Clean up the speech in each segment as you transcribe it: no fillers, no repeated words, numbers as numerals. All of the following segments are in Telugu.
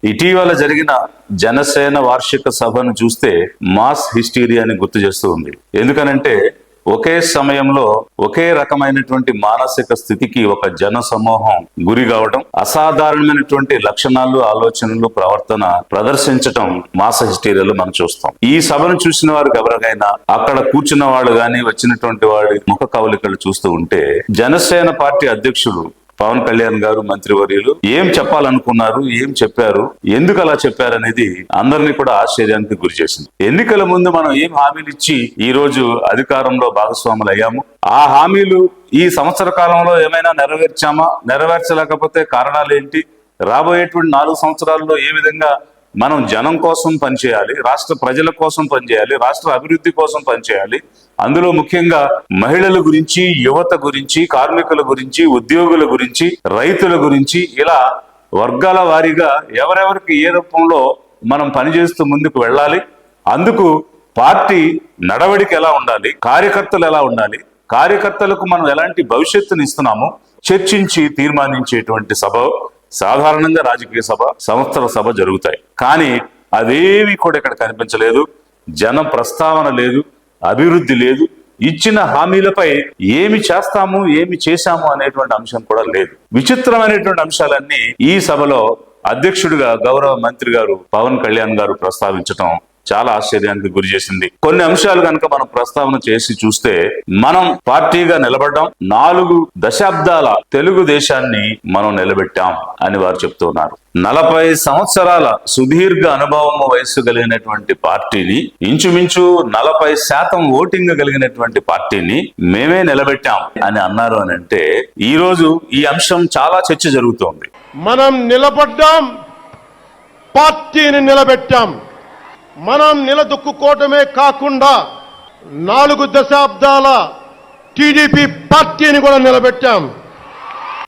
ఇటీవల జరిగిన జనసేన వార్షిక సభను చూస్తే మాస్ హిస్టీరియాని గుర్తు చేస్తూ ఉంది. ఎందుకనంటే ఒకే సమయంలో ఒకే రకమైనటువంటి మానసిక స్థితికి ఒక జన సమూహం గురి కావడం, అసాధారణమైనటువంటి లక్షణాలు, ఆలోచనలు, ప్రవర్తన ప్రదర్శించటం మాస హిస్టీరియాలో మనం చూస్తాం. ఈ సభను చూసిన వారికి ఎవరికైనా అక్కడ కూర్చున్న వాళ్ళు గాని వచ్చినటువంటి వాడి ముఖ కవలికలు చూస్తూ ఉంటే జనసేన పార్టీ అధ్యక్షుడు పవన్ కళ్యాణ్ గారు, మంత్రివర్యులు ఏం చెప్పాలనుకున్నారు, ఏం చెప్పారు, ఎందుకు అలా చెప్పారు అనేది అందరినీ కూడా ఆశ్చర్యానికి గురి చేసింది. ఎన్నికల ముందు మనం ఏం హామీలు ఇచ్చి ఈ రోజు అధికారంలో భాగస్వాములు అయ్యాము, ఆ హామీలు ఈ సంవత్సర కాలంలో ఏమైనా నెరవేర్చామా, నెరవేర్చలేకపోతే కారణాలు ఏంటి, రాబోయేటువంటి 4 సంవత్సరాల్లో ఏ విధంగా మనం జనం కోసం పనిచేయాలి, రాష్ట్ర ప్రజల కోసం పనిచేయాలి, రాష్ట్ర అభివృద్ధి కోసం పనిచేయాలి, అందులో ముఖ్యంగా మహిళల గురించి, యువత గురించి, కార్మికుల గురించి, ఉద్యోగుల గురించి, రైతుల గురించి, ఇలా వర్గాల వారీగా ఎవరెవరికి ఏ రూపంలో మనం పనిచేస్తూ ముందుకు వెళ్ళాలి, అందుకు పార్టీ నడవడిక ఎలా ఉండాలి, కార్యకర్తలు ఎలా ఉండాలి, కార్యకర్తలకు మనం ఎలాంటి భవిష్యత్తుని ఇస్తున్నామో చర్చించి తీర్మానించేటువంటి సభ సాధారణంగా రాజకీయ సభ, సంస్థల సభ జరుగుతాయి. కానీ అదేవి కూడా ఇక్కడ కనిపించలేదు. జన ప్రస్తావన లేదు, అభివృద్ధి లేదు, ఇచ్చిన హామీలపై ఏమి చేస్తాము, ఏమి చేశాము అనేటువంటి అంశం కూడా లేదు. విచిత్రమైనటువంటి అంశాలన్నీ ఈ సభలో అధ్యక్షుడిగా గౌరవ మంత్రి గారు పవన్ కళ్యాణ్ గారు ప్రస్తావించటం చాలా ఆశ్చర్యానికి గురి చేసింది. కొన్ని అంశాలు కనుక మనం ప్రస్తావన చేసి చూస్తే, మనం పార్టీగా నిలబడ్డాం, 4 దశాబ్దాల తెలుగుదేశాన్ని మనం నిలబెట్టాం అని వారు చెప్తున్నారు. 40 సంవత్సరాల సుదీర్ఘ అనుభవం వయస్సు కలిగినటువంటి పార్టీని, ఇంచుమించు 40% ఓటింగ్ కలిగినటువంటి పార్టీని మేమే నిలబెట్టాం అని అన్నారు అని అంటే, ఈ రోజు ఈ అంశం చాలా చర్చ జరుగుతోంది. మనం నిలబడ్డాం, పార్టీని నిలబెట్టాం. మనం నిలదొక్కుకోవటమే కాకుండా 4 దశాబ్దాల టీడీపీ పార్టీని కూడా నిలబెట్టాం.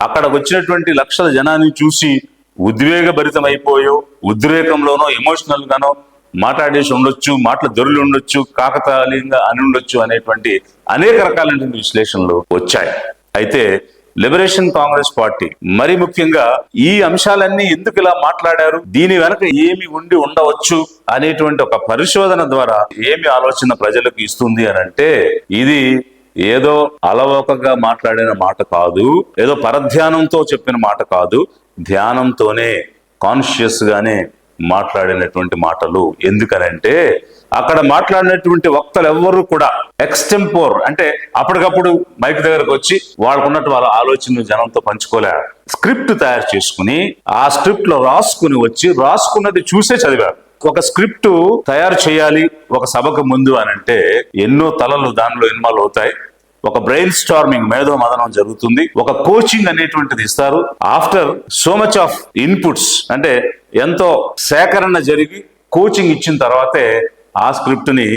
అక్కడ వచ్చినటువంటి లక్షల జనాన్ని చూసి ఉద్వేగభరితమైపోయో, ఉద్రేకంలోనో, ఎమోషనల్ గానో మాట్లాడేసి ఉండొచ్చు, మాటల దొరులు ఉండొచ్చు, కాకతాళీయంగా అని ఉండొచ్చు అనేటువంటి అనేక రకాలైనటువంటి విశ్లేషణలు వచ్చాయి. అయితే లిబరేషన్ కాంగ్రెస్ పార్టీ మరి ముఖ్యంగా ఈ అంశాలన్నీ ఎందుకు ఇలా మాట్లాడారు, దీని వెనక ఏమి ఉండి ఉండవచ్చు అనేటువంటి ఒక పరిశోధన ద్వారా ఏమి ఆలోచన ప్రజలకు ఇస్తుంది అని అంటే, ఇది ఏదో అలవోకగా మాట్లాడిన మాట కాదు, ఏదో పరధ్యానంతో చెప్పిన మాట కాదు, ధ్యానంతోనే, కాన్షియస్ గానే మాట్లాడినటువంటి మాటలు. ఎందుకనంటే అక్కడ మాట్లాడినటువంటి వక్తలు ఎవ్వరూ కూడా ఎక్స్టెంపోర్, అంటే అప్పటికప్పుడు మైక్ దగ్గరకు వచ్చి వాళ్ళకున్నట్టు వాళ్ళ ఆలోచనలు జనంతో పంచుకోలే, స్క్రిప్ట్ తయారు చేసుకుని ఆ స్క్రిప్ట్ లో రాసుకుని వచ్చి రాసుకున్నది చూసే చదివారు. ఒక స్క్రిప్ట్ తయారు చేయాలి ఒక సభకు ముందు అని అంటే ఎన్నో తలలు దానిలో ఇన్వాల్వ్ అవుతాయి. ఒక బ్రెయిన్ స్టార్మింగ్, మేధో మదనం జరుగుతుంది, ఒక కోచింగ్ అనేటువంటిది ఇస్తారు. After so much of inputs, అంటే ఎంతో సేకరణ జరిగి కోచింగ్ ఇచ్చిన తర్వాతే ఆ స్క్రిప్ట్ ని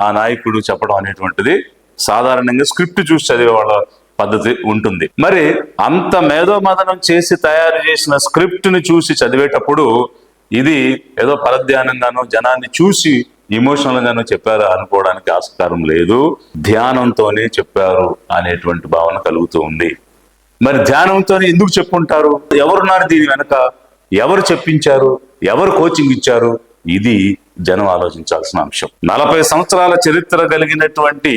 ఆ నాయకుడు చెప్పడం అనేటువంటిది సాధారణంగా స్క్రిప్ట్ చూసి చదివే వాళ్ళ పద్ధతి ఉంటుంది. మరి అంత మేధోమదనం చేసి తయారు చేసిన స్క్రిప్ట్ ని చూసి చదివేటప్పుడు ఇది ఏదో పరధ్యానంగానో జనాన్ని చూసి ఎమోషనల్ గానో చెప్పారు అనుకోవడానికి ఆస్కారం లేదు. ధ్యానంతోనే చెప్పారు అనేటువంటి భావన కలుగుతూ ఉంది. మరి ధ్యానంతోనే ఎందుకు చెప్పుంటారు, ఎవరున్నారు దీని వెనక, ఎవరు చెప్పించారు, ఎవరు కోచింగ్ ఇచ్చారు, ఇది జనం ఆలోచించాల్సిన అంశం. 40 సంవత్సరాల చరిత్ర కలిగినటువంటి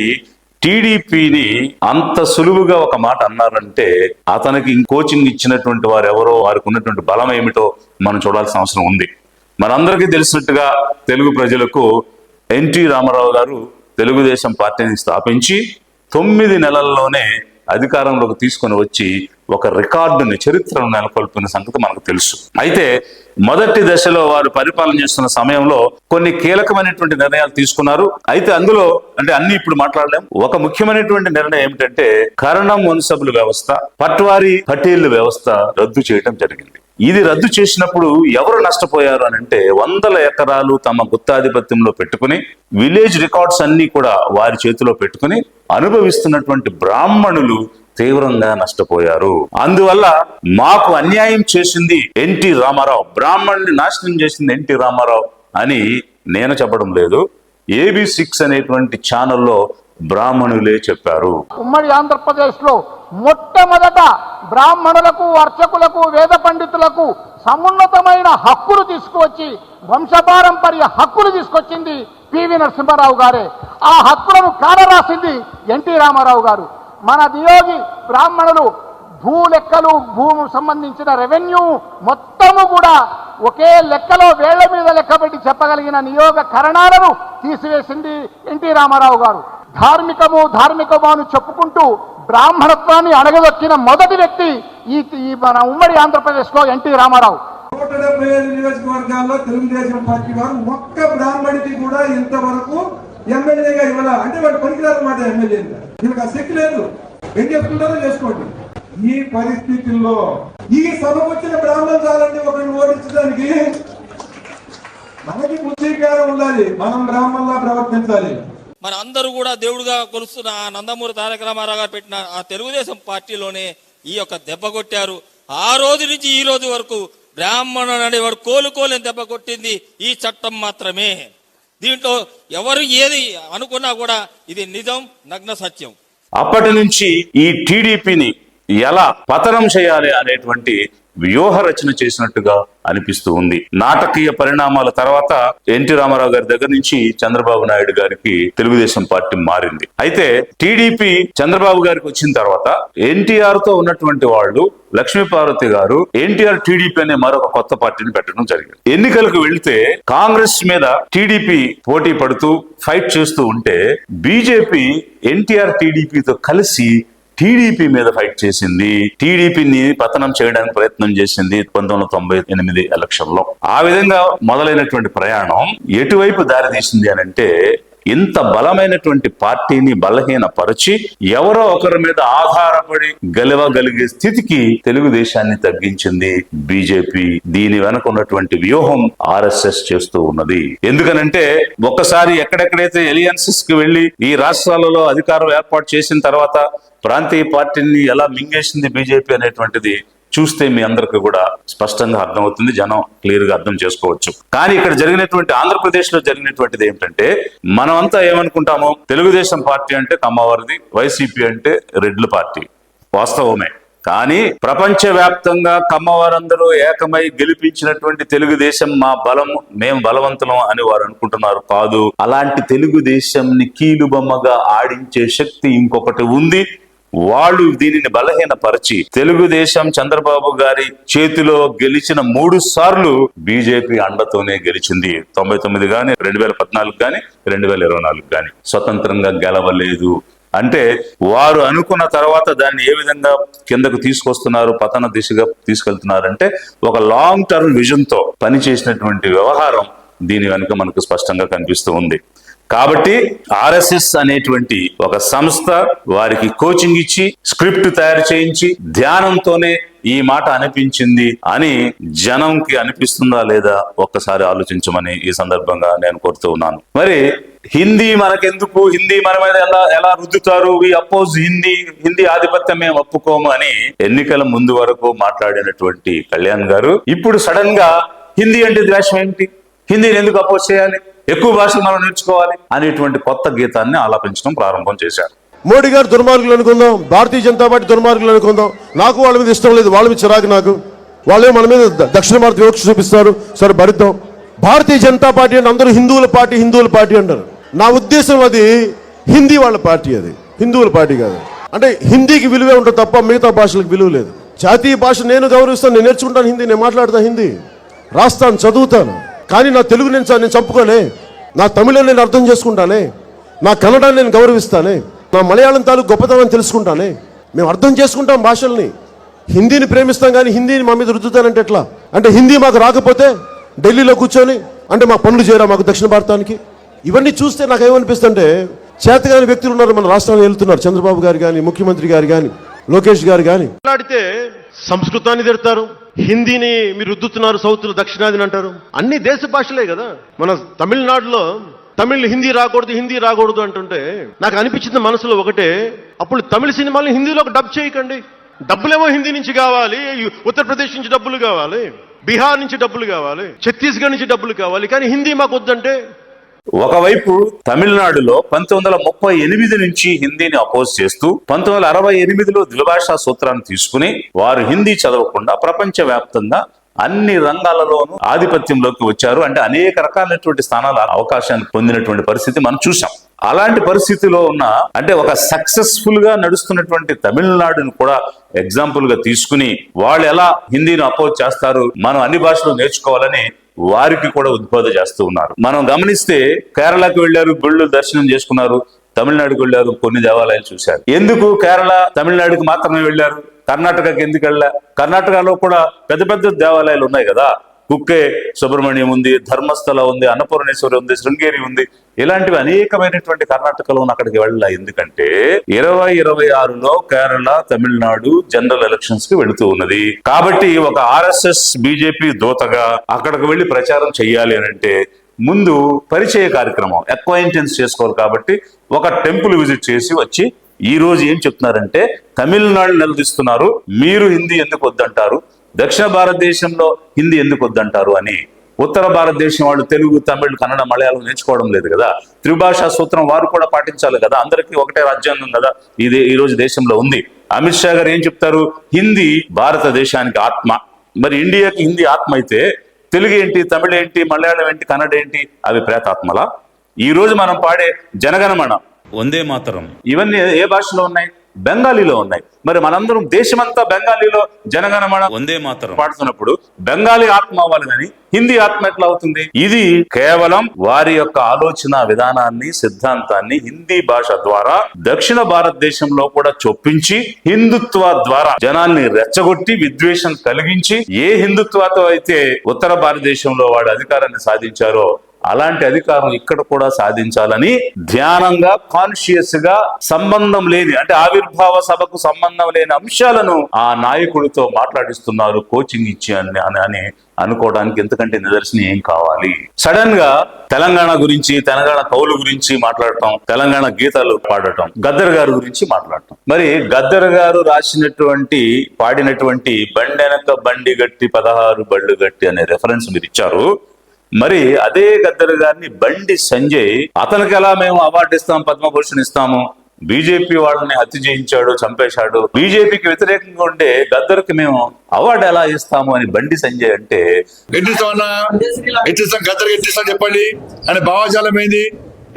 టీడీపీని అంత సులువుగా ఒక మాట అన్నారంటే అతనికి కోచింగ్ ఇచ్చినటువంటి వారు ఎవరో, వారికి ఉన్నటువంటి బలం ఏమిటో మనం చూడాల్సిన అవసరం ఉంది. మనందరికీ తెలిసినట్టుగా తెలుగు ప్రజలకు ఎన్టీ రామారావు గారు తెలుగుదేశం పార్టీని స్థాపించి 9 నెలల్లోనే అధికారంలోకి తీసుకొని వచ్చి ఒక రికార్డుని, చరిత్రను నెలకొల్పిన సంగతి మనకు తెలుసు. అయితే మొదటి దశలో వారు పరిపాలన చేస్తున్న సమయంలో కొన్ని కీలకమైనటువంటి నిర్ణయాలు తీసుకున్నారు. అయితే అందులో, అంటే అన్ని ఇప్పుడు మాట్లాడలేం, ఒక ముఖ్యమైనటువంటి నిర్ణయం ఏమిటంటే కరణం మున్సిపల్ వ్యవస్థ, పట్వారీ పటేళ్ల వ్యవస్థ రద్దు చేయడం జరిగింది. ఇది రద్దు చేసినప్పుడు ఎవరు నష్టపోయారు అని అంటే, 100 ఎకరాలు తమ గుత్తాధిపత్యంలో పెట్టుకుని విలేజ్ రికార్డ్స్ అన్ని కూడా వారి చేతిలో పెట్టుకుని అనుభవిస్తున్నటువంటి బ్రాహ్మణులు తీవ్రంగా నష్టపోయారు. అందువల్ల మాకు అన్యాయం చేసింది ఎన్టీ రామారావు, బ్రాహ్మణుని నాశనం చేసింది ఎన్టీ రామారావు అని నేను చెప్పడం లేదు, AB6 అనేటువంటి ఛానల్లో బ్రాహ్మణులే చెప్పారు. ఉమ్మడి ఆంధ్రప్రదేశ్ లో మొట్టమొదట బ్రాహ్మణులకు, అర్చకులకు, వేద పండితులకు సమున్నతమైన హక్కులు తీసుకువచ్చి వంశపారంపర్య హక్కులు తీసుకొచ్చింది పివి నరసింహారావు గారే. ఆ హక్కులను కానరాసింది ఎన్టీ రామారావు గారు. మన నియోగి బ్రాహ్మణులు భూ లెక్కలు, భూము సంబంధించిన రెవెన్యూ మొత్తము కూడా ఒకే లెక్కలో వేళ్ల మీద లెక్కబెట్టి చెప్పగలిగిన నియోగ కరణాలను తీసివేసింది ఎన్టీ రామారావు గారు. ధార్మికము అని చెప్పుకుంటూ బ్రాహ్మణత్వాన్ని అణగదొక్కిన మొదటి వ్యక్తి ఈ మన ఉమ్మడి ఆంధ్రప్రదేశ్లో ఎన్టీ రామారావు. 175 నియోజకవర్గాల్లో తెలుగుదేశం పార్టీ వారు ఒక్క బ్రాహ్మణికి కూడా ఇంతవరకు ఎమ్మెల్యేగా ఇవ్వాల. అంటే వాడు పనికిరారు మాట ఎమ్మెల్యే. వీళ్ళకి ఆ శక్తి లేదు. ఏం చేసుకుంటారో చేసుకోండి. ఈ పరిస్థితుల్లో ఈ సభకు వచ్చిన బ్రాహ్మణాలని ఒకరిని ఓడించడానికి మనకి బుద్ధికారం ఉండాలి. మనం బ్రాహ్మణులా ప్రవర్తించాలి. మన అందరూ కూడా దేవుడుగా కొలుస్తున్న ఆ నందమూరి తారక రామారావు గారు పెట్టిన ఆ తెలుగుదేశం పార్టీలోనే ఈ యొక్క దెబ్బ కొట్టారు. ఆ రోజు నుంచి ఈ రోజు వరకు బ్రాహ్మణుడు అనేవాడు కోలుకోలేని దెబ్బ కొట్టింది ఈ చట్టం మాత్రమే. దీంట్లో ఎవరు ఏది అనుకున్నా కూడా ఇది నిజం, నగ్న సత్యం. అప్పటి నుంచి ఈ టీడీపీని ఎలా పతనం చేయాలి అనేటువంటి వ్యూహ రచన చేసినట్టుగా అనిపిస్తూ ఉంది. నాటకీయ పరిణామాల తర్వాత ఎన్టీ రామారావు గారి దగ్గర నుంచి చంద్రబాబు నాయుడు గారికి తెలుగుదేశం పార్టీ మారింది. అయితే టీడీపీ చంద్రబాబు గారికి వచ్చిన తర్వాత ఎన్టీఆర్ తో ఉన్నటువంటి వాళ్ళు లక్ష్మీపార్వతి గారు ఎన్టీఆర్ టీడీపీ అనే మరొక కొత్త పార్టీని పెట్టడం జరిగింది. ఎన్నికలకు వెళ్తే కాంగ్రెస్ మీద టీడీపీ పోటీ పడుతూ ఫైట్ చేస్తూ ఉంటే బీజేపీ ఎన్టీఆర్ టీడీపీతో కలిసి టీడీపీ మీద ఫైట్ చేసింది. టీడీపీని పతనం చేయడానికి ప్రయత్నం చేసింది 1998 ఎలక్షన్ లో. ఆ విధంగా మొదలైనటువంటి ప్రయాణం ఎటువైపు దారితీసింది అని అంటే, ఇంత బలమైనటువంటి పార్టీని బలహీనపరిచి ఎవరో ఒకరి మీద ఆధారపడి గెలవగలిగే స్థితికి తెలుగుదేశాన్ని తగ్గించింది బీజేపీ. దీని వెనక ఉన్నటువంటి వ్యూహం ఆర్ఎస్ఎస్ చేస్తూ ఉన్నది. ఎందుకనంటే ఒక్కసారి ఎక్కడెక్కడైతే ఎలియన్సెస్ కి వెళ్లి ఈ రాష్ట్రాలలో అధికారం ఏర్పాటు చేసిన తర్వాత ప్రాంతీయ పార్టీని ఎలా మింగేసింది బీజేపీ అనేటువంటిది చూస్తే మీ అందరికి కూడా స్పష్టంగా అర్థమవుతుంది. జనం క్లియర్ గా అర్థం చేసుకోవచ్చు. కానీ ఇక్కడ జరిగినటువంటి ఆంధ్రప్రదేశ్ లో జరిగినటువంటిది ఏమిటంటే, మనమంతా ఏమనుకుంటాము, తెలుగుదేశం పార్టీ అంటే కమ్మవారిది, వైసీపీ అంటే రెడ్ల పార్టీ. వాస్తవమే. కానీ ప్రపంచవ్యాప్తంగా కమ్మవారందరూ ఏకమై గెలిపించినటువంటి తెలుగుదేశం మా బలం, మేము బలవంతులం అని వారు అనుకుంటున్నారు. కాదు, అలాంటి తెలుగుదేశంని కీలుబొమ్మగా ఆడించే శక్తి ఇంకొకటి ఉంది. వాళ్ళు దీనిని బలహీనపరిచి తెలుగుదేశం చంద్రబాబు గారి చేతిలో గెలిచిన 3 సార్లు బీజేపీ అండతోనే గెలిచింది. 99 గాని, 2014 గాని, 2024 గాని స్వతంత్రంగా గెలవలేదు. అంటే వారు అనుకున్న తర్వాత దాన్ని ఏ విధంగా కిందకు తీసుకొస్తున్నారు, పతన దిశగా తీసుకెళ్తున్నారంటే ఒక లాంగ్ టర్మ్ విజన్ తో పనిచేసినటువంటి వ్యవహారం దీని వెనుక మనకు స్పష్టంగా కనిపిస్తూ ఉంది. కాబట్టి ఆర్ఎస్ఎస్ అనేటువంటి ఒక సంస్థ వారికి కోచింగ్ ఇచ్చి స్క్రిప్ట్ తయారు చేయించి ధ్యానంతోనే ఈ మాట అనిపించింది అని జనంకి అనిపిస్తుందా లేదా ఒక్కసారి ఆలోచించమని ఈ సందర్భంగా నేను కోరుతూ ఉన్నాను. మరి హిందీ మనకెందుకు, హిందీ మన మీద ఎలా రుద్దుతారు, వి అపోజ్ హిందీ ఆధిపత్యం మేము ఒప్పుకోము అని ఎన్నికల ముందు వరకు మాట్లాడినటువంటి కళ్యాణ్ గారు ఇప్పుడు సడన్ గా హిందీ అంటే ద్వేషం ఏంటి, హిందీని ఎందుకు అపోజ్ చేయాలి, ఎక్కువ భాషలు మనం నేర్చుకోవాలి అనేటువంటి కొత్త గీతాన్ని ఆలాపించడం ప్రారంభం చేశారు. మోడీ గారు దుర్మార్గులు అనుకుందాం, భారతీయ జనతా పార్టీ దుర్మార్గులు అనుకుందాం. నాకు వాళ్ళ మీద ఇష్టం లేదు, వాళ్ళ మీద చిరాకు నాకు. వాళ్ళే మన మీద దక్షిణ భారత వివక్ష చూపిస్తారు. సరే భరిద్దాం. భారతీయ జనతా పార్టీ అంటే అందరూ హిందువుల పార్టీ అంటారు. నా ఉద్దేశం అది హిందీ వాళ్ళ పార్టీ, అది హిందువుల పార్టీ కాదు. అంటే హిందీకి విలువే ఉంటుంది తప్ప మిగతా భాషలకు విలువ లేదు. జాతీయ భాష నేను గౌరవిస్తాను, నేను నేర్చుకుంటాను హిందీ, నేను మాట్లాడతాను హిందీ, రాస్తాను, చదువుతాను. కానీ నా తెలుగు నేను చంపుకోలే, నా తమిళ నేను అర్థం చేసుకుంటానే, నా కన్నడాన్ని నేను గౌరవిస్తానే, నా మలయాళం తాలూకు గొప్పతనం తెలుసుకుంటానే. మేము అర్థం చేసుకుంటాం భాషల్ని. హిందీని ప్రేమిస్తాం కానీ హిందీని మా మీద రుద్దుతానంటే ఎట్లా? అంటే హిందీ మాకు రాకపోతే ఢిల్లీలో కూర్చొని అంటే మా పనులు చేయరా మాకు దక్షిణ భారతానికి? ఇవన్నీ చూస్తే నాకు ఏమనిపిస్తుంటే, చేతగాని వ్యక్తులు ఉన్నారు మన రాష్ట్రాన్ని వెళ్తున్నారు. చంద్రబాబు గారు కానీ, ముఖ్యమంత్రి గారు కానీ, లోకేష్ గారు కానీ మాట్లాడితే సంస్కృతాన్ని తిడతారు, హిందీని మీరు రుద్దుతున్నారు, సౌత్ దక్షిణాదిని అంటారు. అన్ని దేశ భాషలే కదా. మన తమిళనాడులో హిందీ రాకూడదు అంటుంటే నాకు అనిపించింది మనసులో ఒకటే, అప్పుడు తమిళ సినిమాలను హిందీలోకి డబ్ చేయకండి. డబ్బులేమో హిందీ నుంచి కావాలి, ఉత్తరప్రదేశ్ నుంచి డబ్బులు కావాలి, బీహార్ నుంచి డబ్బులు కావాలి, ఛత్తీస్గఢ్ నుంచి డబ్బులు కావాలి, కానీ హిందీ మాకు వద్దంటే. ఒకవైపు తమిళనాడులో 1938 నుంచి హిందీని అపోజ్ చేస్తూ 1968లో ద్విభాషా సూత్రాన్ని తీసుకుని వారు హిందీ చదవకుండా ప్రపంచ వ్యాప్తంగా అన్ని రంగాలలోనూ ఆధిపత్యంలోకి వచ్చారు. అంటే అనేక రకాలైనటువంటి స్థానాల అవకాశాన్ని పొందినటువంటి పరిస్థితి మనం చూసాం. అలాంటి పరిస్థితిలో ఉన్న అంటే ఒక సక్సెస్ఫుల్ గా నడుస్తున్నటువంటి తమిళనాడును కూడా ఎగ్జాంపుల్ గా తీసుకుని వాళ్ళు ఎలా హిందీని అపోజ్ చేస్తారు, మనం అన్ని భాషలు నేర్చుకోవాలని వారికి కూడా ఉద్బోధ చేస్తూ ఉన్నారు. మనం గమనిస్తే కేరళకు వెళ్లారు, గుళ్ళు దర్శనం చేసుకున్నారు, తమిళనాడుకు వెళ్లారు, కొన్ని దేవాలయాలు చూశారు. ఎందుకు కేరళ తమిళనాడుకి మాత్రమే వెళ్లారు, కర్ణాటకకి ఎందుకు వెళ్ళా? కర్ణాటకలో కూడా పెద్ద పెద్ద దేవాలయాలు ఉన్నాయి కదా, కుక్కే సుబ్రహ్మణ్యం ఉంది, ధర్మస్థల ఉంది, అన్నపూర్ణేశ్వరి ఉంది, శృంగేరి ఉంది, ఇలాంటివి అనేకమైనటువంటి కర్ణాటకలో అక్కడికి వెళ్ళా. ఎందుకంటే 2026లో కేరళ తమిళనాడు జనరల్ ఎలక్షన్స్ కి వెళుతూ ఉన్నది కాబట్టి ఒక RSS బీజేపీ దూతగా అక్కడికి వెళ్లి ప్రచారం చెయ్యాలి అని అంటే ముందు పరిచయ కార్యక్రమం, అక్వైంటెన్స్ చేసుకోవాలి. కాబట్టి ఒక టెంపుల్ విజిట్ చేసి వచ్చి ఈ రోజు ఏం చెప్తున్నారంటే తమిళనాడు నిలదీస్తున్నారు, మీరు హిందీ ఎందుకు వద్దంటారు, దక్షిణ భారతదేశంలో హిందీ ఎందుకు వద్దంటారు అని. ఉత్తర భారతదేశం వాళ్ళు తెలుగు, తమిళ్, కన్నడ, మలయాళం నేర్చుకోవడం లేదు కదా, త్రిభాషా సూత్రం వారు కూడా పాటించాలి కదా, అందరికీ ఒకటే రాజ్యాంగం కదా ఇది ఈ రోజు దేశంలో ఉంది. అమిత్ షా గారు ఏం చెప్తారు, హిందీ భారతదేశానికి ఆత్మ. మరి ఇండియాకి హిందీ ఆత్మ అయితే తెలుగు ఏంటి, తమిళ ఏంటి, మలయాళం ఏంటి, కన్నడ ఏంటి, అవి ప్రేతాత్మలా? ఈ రోజు మనం పాడే జనగణమన, వందే మాతరం, ఇవన్నీ ఏ భాషలో ఉన్నాయి? బెంగాలీలో ఉన్నాయి. మరి మనందరం దేశమంతా బెంగాలీలో జనగణమన వందే మాతరం పాడుతున్నప్పుడు బెంగాలీ ఆత్మ అవ్వాలి కానీ హిందీ ఆత్మ ఎట్లా అవుతుంది? ఇది కేవలం వారి యొక్క ఆలోచన విధానాన్ని, సిద్ధాంతాన్ని హిందీ భాష ద్వారా దక్షిణ భారతదేశంలో కూడా చొప్పించి హిందుత్వ ద్వారా జనాల్ని రెచ్చగొట్టి విద్వేషం కలిగించి ఏ హిందుత్వతో అయితే ఉత్తర భారతదేశంలో వాడు అధికారాన్ని సాధించారో అలాంటి అధికారం ఇక్కడ కూడా సాధించాలని ధ్యానంగా, కాన్షియస్ గా, సంబంధం లేని అంటే ఆవిర్భావ సభకు సంబంధం లేని అంశాలను ఆ నాయకుడితో మాట్లాడిస్తున్నారు కోచింగ్ ఇచ్చి అని అనుకోవడానికి ఎంతకంటే నిదర్శనం ఏం కావాలి? సడన్ గా తెలంగాణ గురించి, తెలంగాణ కౌలు గురించి మాట్లాడటం, తెలంగాణ గీతాలు పాడటం, గద్దర్ గారి గురించి మాట్లాడటం. మరి గద్దర్ గారు పాడినటువంటి బండెనక బండి గట్టి 16 బళ్ళు గట్టి అనే రెఫరెన్స్ మీరు ఇచ్చారు. మరి అదే గద్దర్ గారిని బండి సంజయ్, అతనికి ఎలా మేము అవార్డు ఇస్తాం, పద్మభూషణ్ ఇస్తాము, బీజేపీ వాళ్ళని హత్య చేయించాడు, చంపేశాడు, బీజేపీకి వ్యతిరేకంగా ఉండే గద్దర్కి మేము అవార్డు ఎలా ఇస్తాము అని బండి సంజయ్ అంటే గద్దర్ చెప్పండి అని భావాజాలం ఏంది?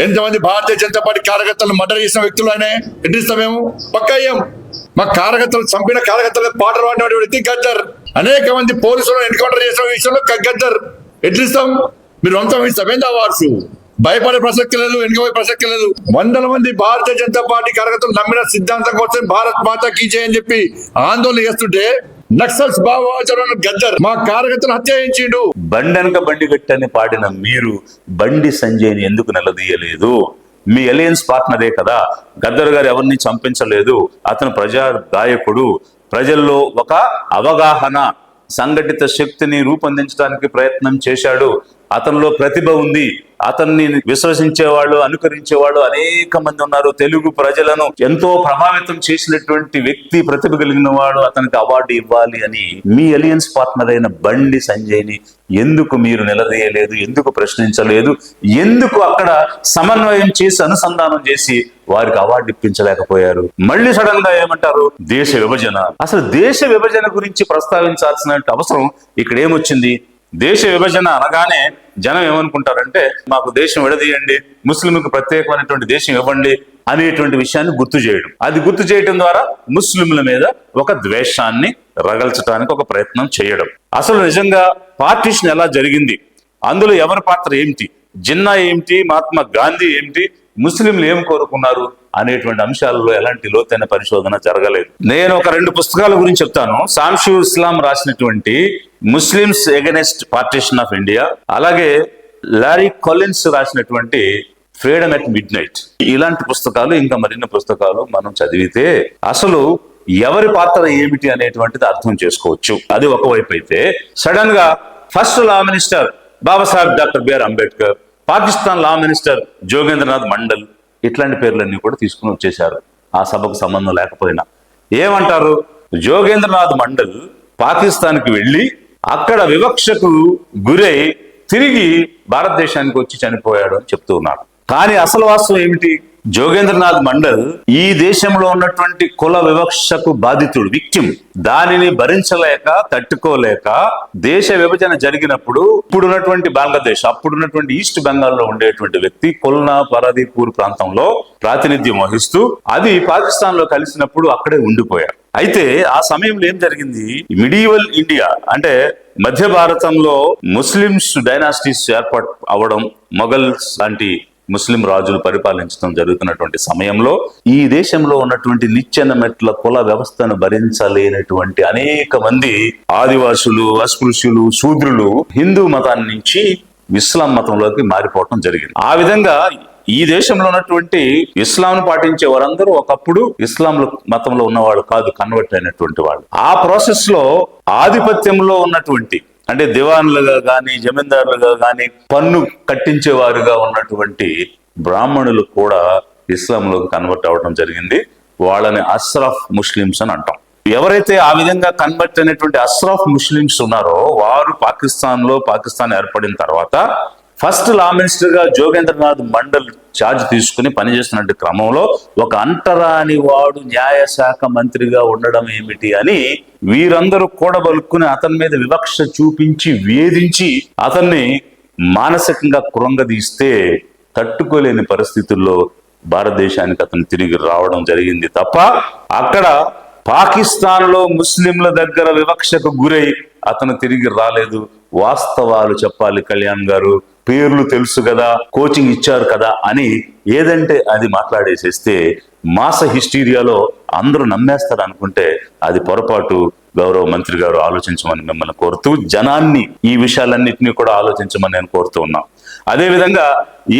ఎంతమంది భారతీయ జనతా పార్టీ కార్యకర్తలను మర్డర్ చేసిన వ్యక్తులు ఆయన ఎట్టిస్తాం మేము? పక్క అయ్యాం. మా కార్యకర్తలు చంపిన కార్యకర్తలు పాటలు పాడిన వ్యక్తి గద్దర్. అనేక మంది పోలీసులను ఎన్కౌంటర్ చేసిన విషయంలో గద్దర్. ఎట్లిస్తాం? మీరు అంతం ఇస్తామేంది అవార్డ్స్? భయపడే ప్రసక్తి లేదు, వెనుకపోయే ప్రసక్తి లేదు. వందల మంది భారతీయ జనతా పార్టీ కార్యకర్తలు నమ్మిన సిద్ధాంతం కోసం భారత్ మాతా కీ జై అని చెప్పి ఆందోళన చేస్తుంటే నక్సల్స్ భావాచరణ గద్దర్ మా కార్యకర్తలు హత్య చేయించిండు. బండెనక బండి గట్టని పాడిన మీరు బండి సంజయ్ని ఎందుకు నిలదీయలేదు? మీ అలయన్స్ పార్ట్నరే కదా. గద్దర్ గారు ఎవరిని చంపించలేదు, అతను ప్రజా గాయకుడు, ప్రజల్లో ఒక అవగాహన, సంఘటిత శక్తిని రూపొందించడానికి ప్రయత్నం చేశాడు, అతనిలో ప్రతిభ ఉంది, అతన్ని విశ్వసించేవాళ్ళు, అనుకరించేవాళ్ళు అనేక మంది ఉన్నారు. తెలుగు ప్రజలను ఎంతో ప్రభావితం చేసినటువంటి వ్యక్తి, ప్రతిభ కలిగిన వాడు, అతనికి అవార్డు ఇవ్వాలి అని మీ అలయన్స్ పార్ట్నర్ అయిన బండి సంజయ్ని ఎందుకు మీరు నిలదీయలేదు? ఎందుకు ప్రశ్నించలేదు? ఎందుకు అక్కడ సమన్వయం చేసి అనుసంధానం చేసి వారికి అవార్డు ఇప్పించలేకపోయారు? మళ్ళీ సడన్ గా ఏమంటారు దేశ విభజన. అసలు దేశ విభజన గురించి ప్రస్తావించాల్సిన అవసరం ఇక్కడ ఏమొచ్చింది? దేశ విభజన అనగానే జనం ఏమనుకుంటారంటే మాకు దేశం విడదీయండి, ముస్లింలకు ప్రత్యేకమైనటువంటి దేశం ఇవ్వండి అనేటువంటి విషయాన్ని గుర్తు చేయడం. అది గుర్తు చేయడం ద్వారా ముస్లింల మీద ఒక ద్వేషాన్ని రగల్చడానికి ఒక ప్రయత్నం చేయడం. అసలు నిజంగా పార్టీషన్ ఎలా జరిగింది, అందులో ఎవరి పాత్ర ఏమిటి, జిన్నా ఏమిటి, మహాత్మా గాంధీ ఏమిటి, ముస్లింలు ఏం కోరుకున్నారు అనేటువంటి అంశాలలో ఎలాంటి లోతైన పరిశోధన జరగలేదు. నేను ఒక 2 పుస్తకాల గురించి చెప్తాను. సాంషు ఇస్లాం రాసినటువంటి Muslims against partition of India, అలాగే లారీ కొలిన్స్ రాసినటువంటి ఫ్రీడమ్ ఎట్ మిడ్ నైట్. ఇలాంటి పుస్తకాలు ఇంకా మరిన్ని పుస్తకాలు మనం చదివితే అసలు ఎవరి పాత్ర ఏమిటి అనేటువంటిది అర్థం చేసుకోవచ్చు. అది ఒకవైపు అయితే, సడన్ గా first law minister Babasaheb doctor B R Ambedkar, Pakistan law minister Jogendranath Mandal, ఇట్లాంటి పేర్లన్నీ కూడా తీసుకుని వచ్చేశారు ఆ సభకు సంబంధం లేకపోయినా. ఏమంటారు? జోగేంద్రనాథ్ మండల్ పాకిస్తాన్కి వెళ్ళి అక్కడ వివక్షకు గురై తిరిగి భారతదేశానికి వచ్చి చనిపోయాడు అని చెప్తూ ఉన్నారు. కానీ అసలు వాస్తవం ఏమిటి? జోగేంద్రనాథ్ మండల్ ఈ దేశంలో ఉన్నటువంటి కుల వివక్షకు బాధితుడు, విక్టిమ్. దానిని భరించలేక, తట్టుకోలేక దేశ విభజన జరిగినప్పుడు ఇప్పుడున్నటువంటి బంగ్లాదేశ్, అప్పుడున్నటువంటి ఈస్ట్ బెంగాల్లో ఉండేటువంటి వ్యక్తి కుల్నా పరాదీపూర్ ప్రాంతంలో ప్రాతినిధ్యం వహిస్తూ అది పాకిస్తాన్ లో కలిసినప్పుడు అక్కడే ఉండిపోయారు. అయితే ఆ సమయంలో ఏం జరిగింది, మిడివల్ ఇండియా అంటే మధ్య భారతంలో ముస్లిమ్స్ డైనాసిటీస్ ఏర్పాటు అవ్వడం, మొఘల్స్ లాంటి ముస్లిం రాజులు పరిపాలించడం జరుగుతున్నటువంటి సమయంలో ఈ దేశంలో ఉన్నటువంటి నిచ్చెన మెట్ల కుల వ్యవస్థను భరించలేనటువంటి అనేక మంది ఆదివాసులు, అస్పృశ్యులు, శూద్రులు హిందూ మతాన్ని నుంచి ఇస్లాం మతంలోకి మారిపోవటం జరిగింది. ఆ విధంగా ఈ దేశంలో ఉన్నటువంటి ఇస్లాంను పాటించే వారందరూ ఒకప్పుడు ఇస్లాం మతంలో ఉన్నవాళ్ళు కాదు, కన్వర్ట్ అయినటువంటి వాళ్ళు. ఆ ప్రాసెస్ లో ఆధిపత్యంలో ఉన్నటువంటి అంటే దివాన్లుగా గాని, జమీందారులుగా గాని, పన్ను కట్టించేవారుగా ఉన్నటువంటి బ్రాహ్మణులు కూడా ఇస్లాంలోకి కన్వర్ట్ అవ్వడం జరిగింది. వాళ్ళని అస్రాఫ్ ముస్లిమ్స్ అని అంటాం. ఎవరైతే ఆ విధంగా కన్వర్ట్ అయినటువంటి అస్రాఫ్ ముస్లిమ్స్ ఉన్నారో వారు పాకిస్తాన్ ఏర్పడిన తర్వాత ఫస్ట్ లా మినిస్టర్ గా జోగేంద్రనాథ్ మండల్ ఛార్జ్ తీసుకుని పనిచేస్తున్న క్రమంలో ఒక అంటరాని వాడు న్యాయశాఖ మంత్రిగా ఉండడం ఏమిటి అని వీరందరూ కూడబలుక్కుని అతని మీద వివక్ష చూపించి వేధించి అతన్ని మానసికంగా కృంగదీస్తే తట్టుకోలేని పరిస్థితుల్లో భారతదేశానికి అతను తిరిగి రావడం జరిగింది తప్ప అక్కడ పాకిస్తాన్ లో ముస్లింల దగ్గర వివక్షకు గురై అతను తిరిగి రాలేదు. వాస్తవాలు చెప్పాలి కళ్యాణ్ గారు, పేర్లు తెలుసు కదా, కోచింగ్ ఇచ్చారు కదా అని ఏదంటే అది మాట్లాడేసేస్తే మాస హిస్టీరియాలో అందరూ నమ్మేస్తారు అనుకుంటే అది పొరపాటు. గౌరవ మంత్రి గారు ఆలోచించమని మిమ్మల్ని కోరుతూ, జనాన్ని ఈ విషయాలన్నింటినీ కూడా ఆలోచించమని నేను కోరుతూ ఉన్నా. అదే విధంగా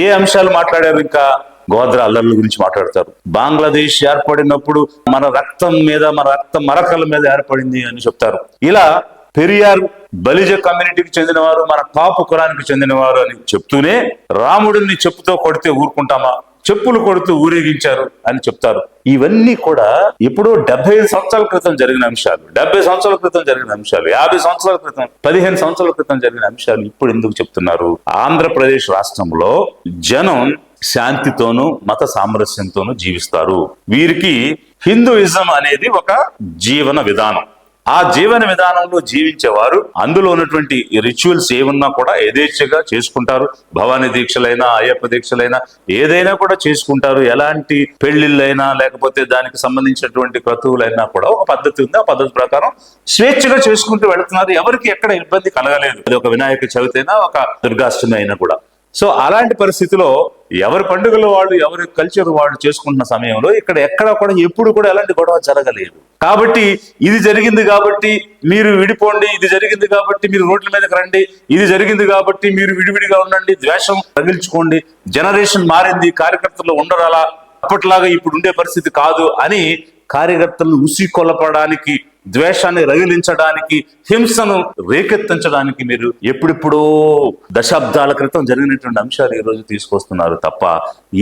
ఏ అంశాలు మాట్లాడారు, ఇంకా గోద్రా అల్లర్ల గురించి మాట్లాడతారు. బంగ్లాదేశ్ ఏర్పడినప్పుడు మన రక్తం మీద, మన రక్త మరకల మీద ఏర్పడింది అని చెప్తారు. ఇలా పెరియార్ బలిజ కమ్యూనిటీకి చెందినవారు, మన కాపు కులానికి చెందినవారు అని చెప్తూనే రాముడిని చెప్పుతో కొడితే ఊరుకుంటామా, చెప్పులు కొడుతూ ఊరేగించారు అని చెప్తారు. ఇవన్నీ కూడా ఎప్పుడో 75 సంవత్సరాల క్రితం జరిగిన అంశాలు, 70 సంవత్సరాల క్రితం జరిగిన అంశాలు, 50 సంవత్సరాల క్రితం, 15 సంవత్సరాల క్రితం జరిగిన అంశాలు ఇప్పుడు ఎందుకు చెప్తున్నారు? ఆంధ్రప్రదేశ్ రాష్ట్రంలో జనం శాంతితోనూ మత సామరస్యంతోనూ జీవిస్తారు. వీరికి హిందూయిజం అనేది ఒక జీవన విధానం. ఆ జీవన విధానంలో జీవించేవారు అందులో ఉన్నటువంటి రిచువల్స్ ఏమన్నా కూడా యథేచ్ఛగా చేసుకుంటారు. భవానీ దీక్షలైనా, అయ్యప్ప దీక్షలైనా ఏదైనా కూడా చేసుకుంటారు. ఎలాంటి పెళ్లిళ్ళైనా లేకపోతే దానికి సంబంధించినటువంటి క్రతువులైనా కూడా ఒక పద్ధతి ఉంది. ఆ పద్ధతి ప్రకారం స్వేచ్ఛగా చేసుకుంటూ వెళుతున్నారు. ఎవరికి ఎక్కడ ఇబ్బంది కలగలేదు. అది ఒక వినాయక చవితి అయినా, ఒక దుర్గాష్టమి అయినా కూడా. సో అలాంటి పరిస్థితిలో ఎవరి పండుగలు వాళ్ళు, ఎవరి కల్చర్ వాళ్ళు చేసుకుంటున్న సమయంలో ఇక్కడ ఎక్కడ కూడా ఎప్పుడు కూడా ఎలాంటి గొడవ జరగలేదు. కాబట్టి ఇది జరిగింది కాబట్టి మీరు విడిపోండి, ఇది జరిగింది కాబట్టి మీరు రోడ్ల మీదకి రండి, ఇది జరిగింది కాబట్టి మీరు విడివిడిగా ఉండండి, ద్వేషం తగిల్చుకోండి, జనరేషన్ మారింది, కార్యకర్తలు ఉండరు అలా, అప్పట్లాగా ఇప్పుడు ఉండే పరిస్థితి కాదు అని కార్యకర్తలను ఉసికొలపడానికి, ద్వేషాన్ని రగిలించడానికి, హింసను రేకెత్తించడానికి మీరు ఎప్పుడెప్పుడో దశాబ్దాల క్రితం జరిగినటువంటి అంశాలు ఈ రోజు తీసుకొస్తున్నారు తప్ప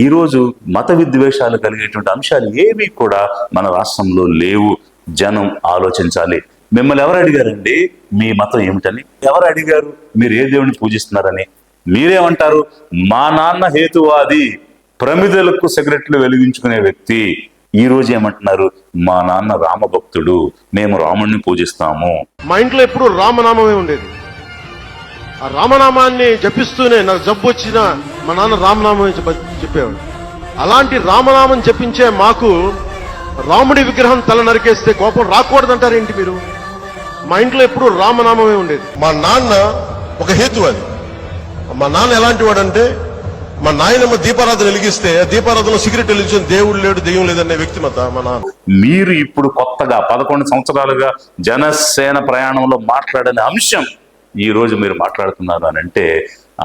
ఈ రోజు మత విద్వేషాలు కలిగేటువంటి అంశాలు ఏవి కూడా మన రాష్ట్రంలో లేవు. జనం ఆలోచించాలి. మిమ్మల్ని ఎవరు అడిగారండి మీ మతం ఏమిటని? ఎవరు అడిగారు మీరు ఏ దేవుని పూజిస్తున్నారని? మీరేమంటారు? మా నాన్న హేతువాది, ప్రమిదలకు సిగరెట్లు వెలిగించుకునే వ్యక్తి. ఈ రోజు ఏమంటున్నారు? మా నాన్న రామభక్తుడు, మేము రాముడిని పూజిస్తాము. మా ఇంట్లో ఎప్పుడు రామనామమే ఉండేది. ఆ రామనామాన్ని జపిస్తూనే నాకు జబ్బు వచ్చినా మా నాన్న రామనామం చెప్పేవాడు. అలాంటి రామనామం జపించే మాకు రాముడి విగ్రహం తల నరికేస్తే కోపం రాకూడదంటారేంటి మీరు? మా ఇంట్లో ఎప్పుడు రామనామమే ఉండేది. మా నాన్న ఒక హేతు అది. మా నాన్న ఎలాంటి వాడంటే, మా నాయనమ్మ దీపారాధన వెలిగిస్తే దీపారాధనలో సిగరెట్ వెలిగించిన దేవుడు లేడు, దెయ్యం లేదనే వ్యక్తి మా నాన్న. మీరు ఇప్పుడు కొత్తగా 11 సంవత్సరాలుగా జనసేన ప్రయాణంలో మాట్లాడని అంశం ఈ రోజు మీరు మాట్లాడుతున్నారు అని అంటే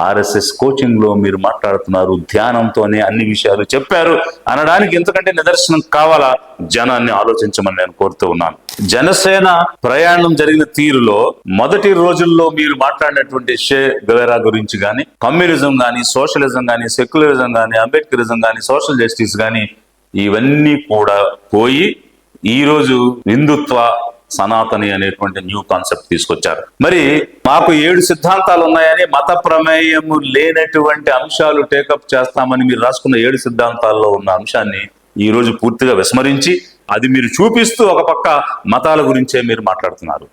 ఆర్ఎస్ఎస్ కోచింగ్ లో మీరు మాట్లాడుతున్నారు, ధ్యానంతోనే అన్ని విషయాలు చెప్పారు అనడానికి ఎంతకంటే నిదర్శనం కావాలా? జనాన్ని ఆలోచించమని నేను కోరుతూ ఉన్నాను. జనసేన ప్రయాణం జరిగిన తీరులో మొదటి రోజుల్లో మీరు మాట్లాడినటువంటి షే గవేరా గురించి కానీ, కమ్యూనిజం కానీ, సోషలిజం కానీ, సెక్యులరిజం కానీ, అంబేద్కరిజం కానీ, సోషల్ జస్టిస్ కానీ ఇవన్నీ కూడా పోయి ఈరోజు హిందుత్వ సనాతని అనేటువంటి న్యూ కాన్సెప్ట్ తీసుకొచ్చారు. మరి మాకు 7 సిద్ధాంతాలు ఉన్నాయని మత ప్రమేయము లేనటువంటి అంశాలు టేకప్ చేస్తామని మీరు రాసుకున్న 7 సిద్ధాంతాల్లో ఉన్న అంశాన్ని ఈ రోజు పూర్తిగా విస్మరించి అది మీరు చూపిస్తూ ఒక పక్క మతాల గురించే మీరు మాట్లాడుతున్నారు.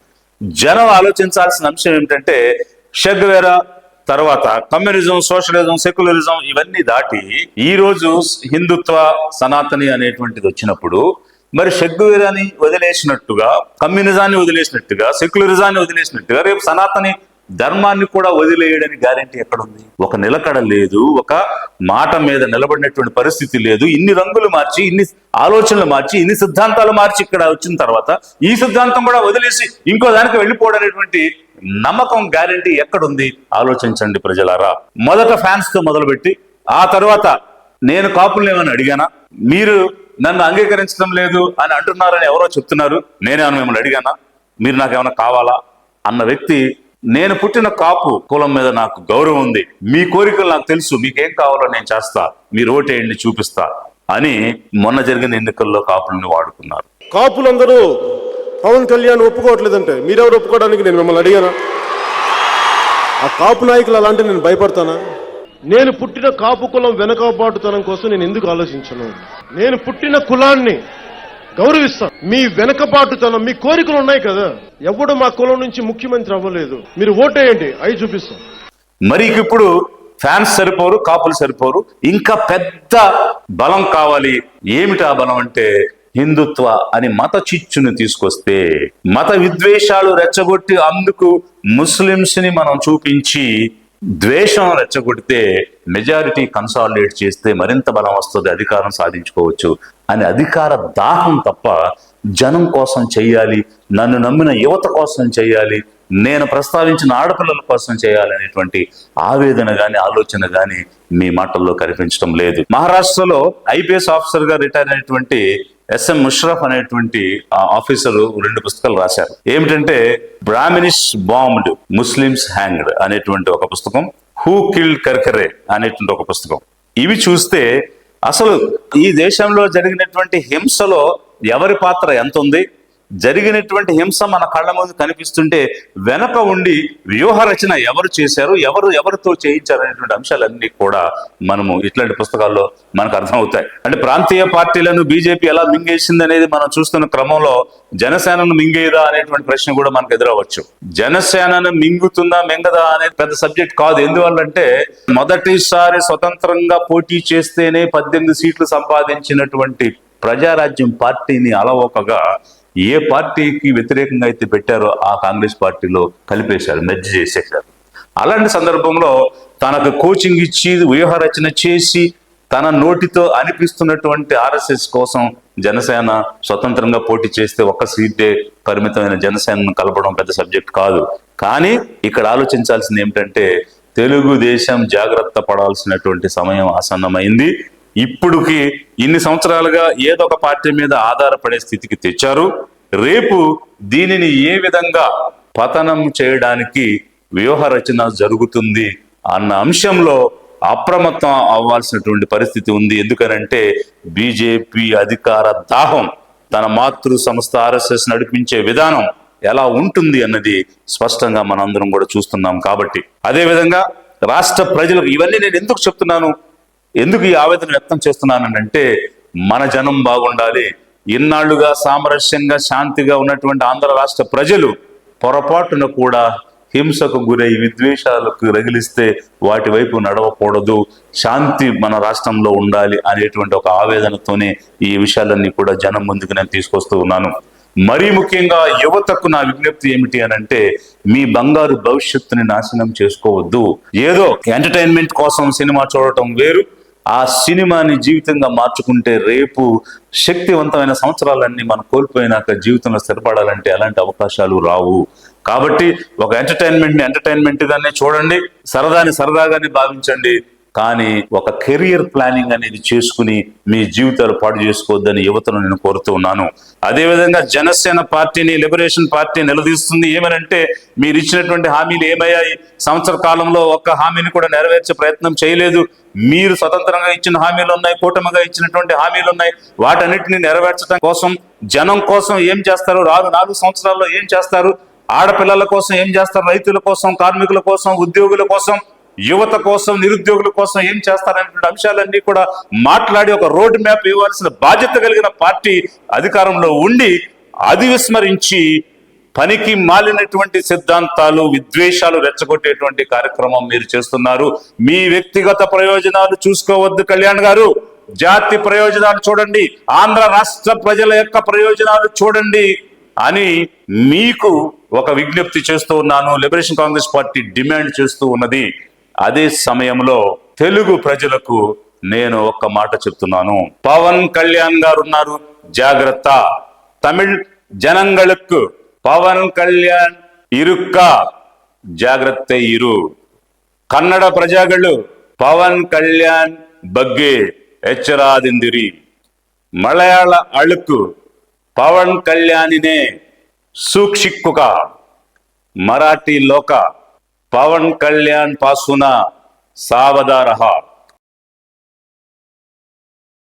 జనం ఆలోచించాల్సిన అంశం ఏమిటంటే షెగ్వేరా తర్వాత కమ్యూనిజం, సోషలిజం, సెక్యులరిజం ఇవన్నీ దాటి ఈ రోజు హిందుత్వ, సనాతని అనేటువంటిది వచ్చినప్పుడు మరి షెగ్వేరాని వదిలేసినట్టుగా, కమ్యూనిజాన్ని వదిలేసినట్టుగా, సెక్యులరిజాన్ని వదిలేసినట్టుగా రేపు సనాతని ధర్మాన్ని కూడా వదిలేయడని గ్యారెంటీ ఎక్కడుంది? ఒక నిలకడ లేదు, ఒక మాట మీద నిలబడినటువంటి పరిస్థితి లేదు. ఇన్ని రంగులు మార్చి, ఇన్ని ఆలోచనలు మార్చి, ఇన్ని సిద్ధాంతాలు మార్చి ఇక్కడ వచ్చిన తర్వాత ఈ సిద్ధాంతం కూడా వదిలేసి ఇంకో దానికి వెళ్ళిపోవడం అనేటువంటి నమ్మకం, గ్యారెంటీ ఎక్కడుంది? ఆలోచించండి ప్రజలారా. మొదట ఫ్యాన్స్ తో మొదలుపెట్టి ఆ తర్వాత నేను కాపుల్ని ఏమని అడిగానా, మీరు నన్ను అంగీకరించడం లేదు అని అంటున్నారని ఎవరో చెప్తున్నారు, నేనేమన్నా మిమ్మల్ని అడిగానా, మీరు నాకేమైనా కావాలా అన్న వ్యక్తి, నేను పుట్టిన కాపు కులం మీద నాకు గౌరవం ఉంది, మీ కోరికలు నాకు తెలుసు, మీకేం కావాలో నేను చేస్తా, మీరు ఓటేయండి చూపిస్తా అని మొన్న జరిగిన ఎన్నికల్లో కాపుల్ని వాడుకున్నారు. కాపులందరూ పవన్ కళ్యాణ్ ఒప్పుకోవట్లేదంటే మీరెవరు ఒప్పుకోవడానికి నేను మిమ్మల్ని అడిగానా? ఆ కాపు నాయకులు అలాంటి నేను భయపడతానా? నేను పుట్టిన కాపు కులం వెనకబాటుతనం కోసం నేను ఎందుకు ఆలోచించను? నేను పుట్టిన కులాన్ని గౌరవిస్తాను. మీ వెనకబాటుతనం, మీ కోరికలు ఉన్నాయి కదా, ఎవడు మా కులం నుంచి ముఖ్యమంత్రి అవ్వలేదు, మీరు ఓటేయండి, అవి చూపిస్తాం. మరి ఇప్పుడు ఫ్యాన్స్ సరిపోరు, కాపులు సరిపోరు, ఇంకా పెద్ద బలం కావాలి. ఏమిటి ఆ బలం అంటే హిందుత్వ అని మత చిచ్చును తీసుకొస్తే, మత విద్వేషాలు రెచ్చగొట్టి అందుకు ముస్లింస్ ని మనం చూపించి ద్వేషం రెచ్చగొడితే, మెజారిటీ కన్సాలిడేట్ చేస్తే మరింత బలం వస్తుంది, అధికారం సాధించుకోవచ్చు అని అధికార దాహం తప్ప జనం కోసం చెయ్యాలి, నన్ను నమ్మిన యువత కోసం చెయ్యాలి, నేను ప్రస్తావించిన ఆడపిల్లల కోసం చేయాలి అనేటువంటి ఆవేదన గాని ఆలోచన గాని మీ మాటల్లో కనిపించడం లేదు. మహారాష్ట్రలో ఐపీఎస్ ఆఫీసర్ గా రిటైర్ అయినటువంటి ఎస్ఎం ముషరఫ్ అనేటువంటి ఆఫీసరు 2 పుస్తకాలు రాశారు. ఏమిటంటే బ్రాహ్మినిష్ బాంబ్డ్, ముస్లిమ్స్ హ్యాంగ్డ్ అనేటువంటి ఒక పుస్తకం, హూ కిల్డ్ కర్కరే అనేటువంటి ఒక పుస్తకం. ఇవి చూస్తే అసలు ఈ దేశంలో జరిగినటువంటి హింసలో ఎవరి పాత్ర ఎంత ఉంది, జరిగినటువంటి హింస మన కళ్ళ ముందు కనిపిస్తుంటే వెనక ఉండి వ్యూహ రచన ఎవరు చేశారు, ఎవరితో చేయించారు అనేటువంటి అంశాలన్నీ కూడా మనము ఇట్లాంటి పుస్తకాల్లో మనకు అర్థమవుతాయి. అంటే ప్రాంతీయ పార్టీలను బీజేపీ ఎలా మింగేసింది అనేది మనం చూస్తున్న క్రమంలో జనసేనను మింగేదా అనేటువంటి ప్రశ్న కూడా మనకు ఎదురవచ్చు. జనసేనను మింగుతుందా మింగదా అనేది పెద్ద సబ్జెక్ట్ కాదు. ఎందువల్లంటే మొదటిసారి స్వతంత్రంగా పోటీ చేస్తేనే 18 సీట్లు సంపాదించినటువంటి ప్రజారాజ్యం పార్టీని అలవోకగా ఏ పార్టీకి వ్యతిరేకంగా అయితే పెట్టారో ఆ కాంగ్రెస్ పార్టీలో కలిపేశారు, మెర్జ్ చేసేశారు. అలాంటి సందర్భంలో తనకు కోచింగ్ ఇచ్చి వ్యూహ రచన చేసి తన నోటితో అనిపిస్తున్నటువంటి ఆర్ఎస్ఎస్ కోసం జనసేన స్వతంత్రంగా పోటీ చేస్తే 1 సీటే పరిమితమైన జనసేనను కలపడం పెద్ద సబ్జెక్ట్ కాదు. కానీ ఇక్కడ ఆలోచించాల్సింది ఏమిటంటే తెలుగుదేశం జాగ్రత్త పడాల్సినటువంటి సమయం ఆసన్నమైంది. ఇప్పుడుకి ఇన్ని సంవత్సరాలుగా ఏదో ఒక పార్టీ మీద ఆధారపడే స్థితికి తెచ్చారు. రేపు దీనిని ఏ విధంగా పతనం చేయడానికి వ్యూహ రచన జరుగుతుంది అన్న అంశంలో అప్రమత్తం అవ్వాల్సినటువంటి పరిస్థితి ఉంది. ఎందుకనంటే బీజేపీ అధికార దాహం, తన మాతృ సంస్థ ఆర్ఎస్ఎస్ నడిపించే విధానం ఎలా ఉంటుంది అన్నది స్పష్టంగా మనందరం కూడా చూస్తున్నాం. కాబట్టి అదే విధంగా రాష్ట్ర ప్రజలకు ఇవన్నీ నేను ఎందుకు చెప్తున్నాను, ఎందుకు ఈ ఆవేదన వ్యక్తం చేస్తున్నానంటే మన జనం బాగుండాలి. ఇన్నాళ్లుగా సామరస్యంగా శాంతిగా ఉన్నటువంటి ఆంధ్ర రాష్ట్ర ప్రజలు పొరపాటున కూడా హింసకు గురై విద్వేషాలకు రగిలిస్తే వాటి వైపు నడవకూడదు, శాంతి మన రాష్ట్రంలో ఉండాలి అనేటువంటి ఒక ఆవేదనతోనే ఈ విషయాలన్నీ కూడా జనం ముందుకు నేను తీసుకొస్తూ ఉన్నాను. మరీ ముఖ్యంగా యువతకు నా విజ్ఞప్తి ఏమిటి అనంటే మీ బంగారు భవిష్యత్తుని నాశనం చేసుకోవద్దు. ఏదో ఎంటర్టైన్మెంట్ కోసం సినిమా చూడటం వేరు, ఆ సినిమాని జీవితంగా మార్చుకుంటే రేపు శక్తివంతమైన సంవత్సరాలన్నీ మనం కోల్పోయినాక జీవితంలో స్థిరపడాలంటే అలాంటి అవకాశాలు రావు. కాబట్టి ఒక ఎంటర్టైన్మెంట్ ని ఎంటర్టైన్మెంట్ గానే చూడండి, సరదాని సరదాగానే భావించండి. కానీ ఒక కెరియర్ ప్లానింగ్ అనేది చేసుకుని మీ జీవితాలు పాడు చేసుకోవద్దని యువతను నేను కోరుతూ ఉన్నాను. అదేవిధంగా జనసేన పార్టీని, లిబరేషన్ పార్టీ నిలదీస్తుంది. ఏమనంటే మీరు ఇచ్చినటువంటి హామీలు ఏమయ్యాయి? సంవత్సర కాలంలో ఒక్క హామీని కూడా నెరవేర్చే ప్రయత్నం చేయలేదు. మీరు స్వతంత్రంగా ఇచ్చిన హామీలు ఉన్నాయి, కూటమిగా ఇచ్చినటువంటి హామీలు ఉన్నాయి. వాటన్నిటిని నెరవేర్చడం కోసం, జనం కోసం ఏం చేస్తారు? 4 సంవత్సరాల్లో ఏం చేస్తారు? ఆడపిల్లల కోసం ఏం చేస్తారు? రైతుల కోసం, కార్మికుల కోసం, ఉద్యోగుల కోసం, యువత కోసం, నిరుద్యోగుల కోసం ఏం చేస్తారనేటువంటి అంశాలన్నీ కూడా మాట్లాడి ఒక రోడ్ మ్యాప్ ఇవ్వాల్సిన బాధ్యత కలిగిన పార్టీ అధికారంలో ఉండి అది విస్మరించి పనికి మాలినటువంటి సిద్ధాంతాలు, విద్వేషాలు రెచ్చగొట్టేటువంటి కార్యక్రమం మీరు చేస్తున్నారు. మీ వ్యక్తిగత ప్రయోజనాలు చూసుకోవద్దు కళ్యాణ్ గారు. జాతి ప్రయోజనాలు చూడండి, ఆంధ్ర రాష్ట్ర ప్రజల యొక్క ప్రయోజనాలు చూడండి అని మీకు ఒక విజ్ఞప్తి చేస్తూ ఉన్నాను. లిబరేషన్ కాంగ్రెస్ పార్టీ డిమాండ్ చేస్తూ ఉన్నది. అదే సమయంలో తెలుగు ప్రజలకు నేను ఒక్క మాట చెప్తున్నాను. పవన్ కళ్యాణ్ గారు ఉన్నారు, జాగ్రత్త. తమిళ్ జనంగళకు పవన్ కళ్యాణ్ ఇరుక్క, జాగ్రత్త ఇరు. ಕನ್ನಡ ಪ್ರಜೆಗಳು ಪವನ್ ಕಲ್ಯಾಣ್ ಬಗ್ಗೆ ಎಚ್ಚರಾದಿಂದಿರಿ. ಮಲಯಾಳ ಅಳುಕು ಪವನ್ ಕಲ್ಯಾಣಿನೇ ಸೂಕ್ಷಿಕ್ಕುಕ. मराठी लोक पवन कल्याण पासून सावधा रहा.